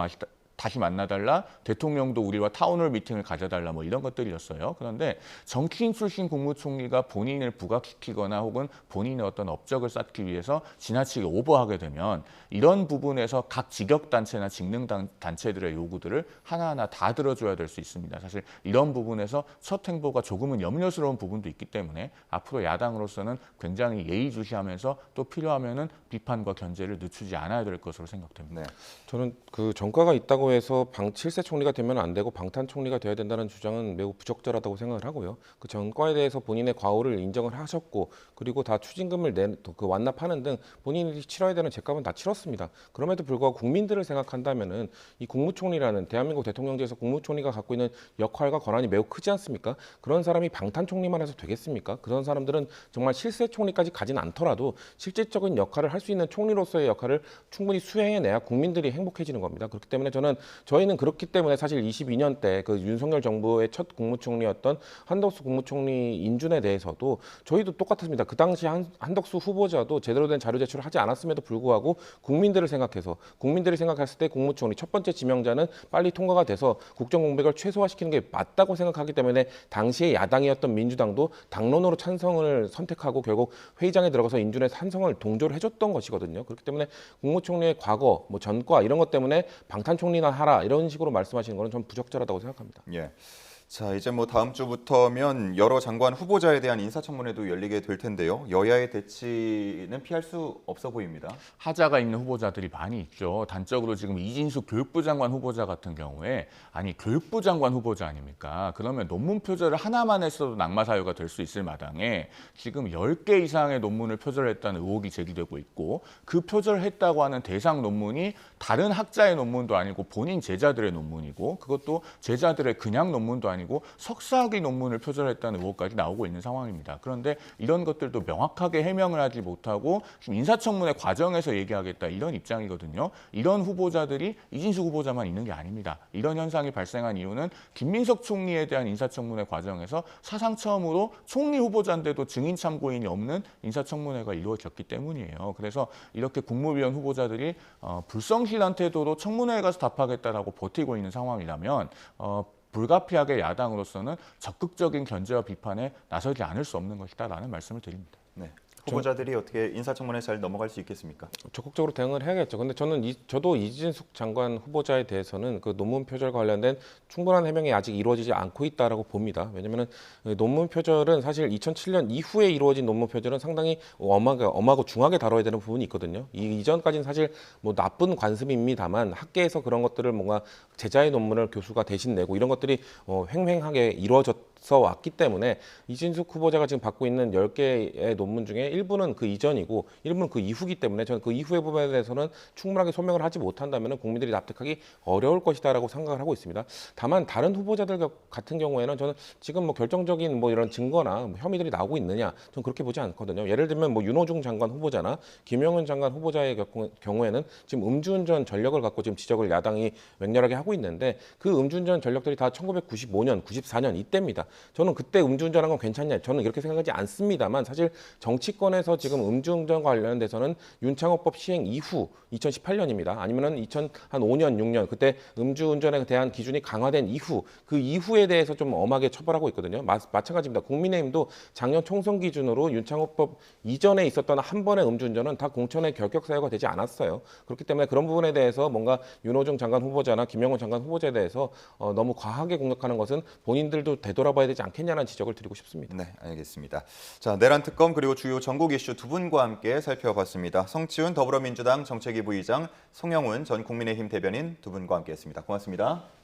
다시 만나달라, 대통령도 우리와 타운홀 미팅을 가져달라 뭐 이런 것들이었어요. 그런데 정치인 출신 국무총리가 본인을 부각시키거나 혹은 본인의 어떤 업적을 쌓기 위해서 지나치게 오버하게 되면 이런 부분에서 각 직역단체나 직능단체들의 요구들을 하나하나 다 들어줘야 될 수 있습니다. 사실 이런 부분에서 첫 행보가 조금은 염려스러운 부분도 있기 때문에 앞으로 야당으로서는 굉장히 예의주시하면서 또 필요하면은 비판과 견제를 늦추지 않아야 될 것으로 생각됩니다. 네. 저는 그 전과가 있다고 해서 실세 총리가 되면 안 되고 방탄 총리가 돼야 된다는 주장은 매우 부적절하다고 생각을 하고요. 그 전과에 대해서 본인의 과오를 인정을 하셨고 그리고 다 추징금을 완납하는 등 본인이 치러야 되는 죗값은 다 치렀습니다. 그럼에도 불구하고 국민들을 생각한다면은 이 국무총리라는 대한민국 대통령제에서 국무총리가 갖고 있는 역할과 권한이 매우 크지 않습니까? 그런 사람이 방탄 총리만 해서 되겠습니까? 그런 사람들은 정말 실세 총리까지 가진 않더라도 실질적인 역할을 할 수 있는 총리로서의 역할을 충분히 수행해내야 국민들이 행복해지는 겁니다. 그렇기 때문에 저는 저희는 그렇기 때문에 사실 22년 때 그 윤석열 정부의 첫 국무총리였던 한덕수 국무총리 인준에 대해서도 저희도 똑같습니다. 그 당시 한덕수 후보자도 제대로 된 자료 제출을 하지 않았음에도 불구하고 국민들을 생각해서 국민들이 생각했을 때 국무총리 첫 번째 지명자는 빨리 통과가 돼서 국정 공백을 최소화시키는 게 맞다고 생각하기 때문에 당시에 야당이었던 민주당도 당론으로 찬성을 선택하고 결국 회의장에 들어가서 인준에 찬성을 동조를 해줬던 것이거든요. 그렇기 때문에 국무총리의 과거, 뭐 전과 이런 것 때문에 방탄총리나 하라 이런 식으로 말씀하시는 거는 좀 부적절하다고 생각합니다. 예. 자, 이제 뭐 다음 주부터면 여러 장관 후보자에 대한 인사청문회도 열리게 될 텐데요. 여야의 대치는 피할 수 없어 보입니다. 하자가 있는 후보자들이 많이 있죠. 단적으로 지금 이진숙 교육부 장관 후보자 같은 경우에 아니 교육부 장관 후보자 아닙니까? 그러면 논문 표절을 하나만 했어도 낙마 사유가 될 수 있을 마당에 지금 10개 이상의 논문을 표절했다는 의혹이 제기되고 있고 그 표절했다고 하는 대상 논문이 다른 학자의 논문도 아니고 본인 제자들의 논문이고 그것도 제자들의 그냥 논문도 아니고 석사학위 논문을 표절했다는 의혹까지 나오고 있는 상황입니다. 그런데 이런 것들도 명확하게 해명을 하지 못하고 지금 인사청문회 과정에서 얘기하겠다 이런 입장이거든요. 이런 후보자들이 이진숙 후보자만 있는 게 아닙니다. 이런 현상이 발생한 이유는 김민석 총리에 대한 인사청문회 과정에서 사상 처음으로 총리 후보자인데도 증인 참고인이 없는 인사청문회가 이루어졌기 때문이에요. 그래서 이렇게 국무위원 후보자들이 불성실한 태도로 청문회에 가서 답하겠다라고 버티고 있는 상황이라면 불가피하게 야당으로서는 적극적인 견제와 비판에 나서지 않을 수 없는 것이다라는 말씀을 드립니다. 네. 후보자들이 어떻게 인사청문회 잘 넘어갈 수 있겠습니까? 적극적으로 대응을 해야겠죠. 근데 저도 이진숙 장관 후보자에 대해서는 그 논문 표절 관련된 충분한 해명이 아직 이루어지지 않고 있다라고 봅니다. 왜냐하면 논문 표절은 사실 2007년 이후에 이루어진 논문 표절은 상당히 엄하고 중하게 다뤄야 되는 부분이 있거든요. 이전까지는 사실 뭐 나쁜 관습입니다만 학계에서 그런 것들을 뭔가 제자의 논문을 교수가 대신 내고 이런 것들이 횡행하게 이루어져 왔기 때문에 이진숙 후보자가 지금 받고 있는 10개의 논문 중에 일부는 그 이전이고 일부는 그 이후기 때문에 저는 그 이후의 부분에 대해서는 충분하게 소명을 하지 못한다면 국민들이 납득하기 어려울 것이다라고 생각을 하고 있습니다. 다만 다른 후보자들 같은 경우에는 저는 지금 뭐 결정적인 뭐 이런 증거나 뭐 혐의들이 나오고 있느냐 저는 그렇게 보지 않거든요. 예를 들면 뭐 윤호중 장관 후보자나 김영은 장관 후보자의 경우에는 지금 음주운전 전력을 갖고 지금 지적을 야당이 맹렬하게 하고 있는데 그 음주운전 전력들이 다 1995년, 94년 이때입니다. 저는 그때 음주운전한 건 괜찮냐? 저는 이렇게 생각하지 않습니다만 사실 정치권에서 지금 음주운전 관련돼서는 윤창호법 시행 이후 2018년입니다. 아니면은 2005년, 6년 그때 음주운전에 대한 기준이 강화된 이후 그 이후에 대해서 좀 엄하게 처벌하고 있거든요. 마찬가지입니다. 국민의힘도 작년 총선 기준으로 윤창호법 이전에 있었던 한 번의 음주운전은 다 공천의 결격 사유가 되지 않았어요. 그렇기 때문에 그런 부분에 대해서 뭔가 윤호중 장관 후보자나 김영호 장관 후보자에 대해서 너무 과하게 공격하는 것은 본인들도 되돌아봐야 되지 않겠냐는 지적을 드리고 싶습니다. 네, 알겠습니다. 자, 내란 특검 그리고 주요 전국 이슈 두 분과 함께 살펴봤습니다. 성치훈 더불어민주당 정책위 부의장, 송영훈 전 국민의힘 대변인 두 분과 함께했습니다. 고맙습니다.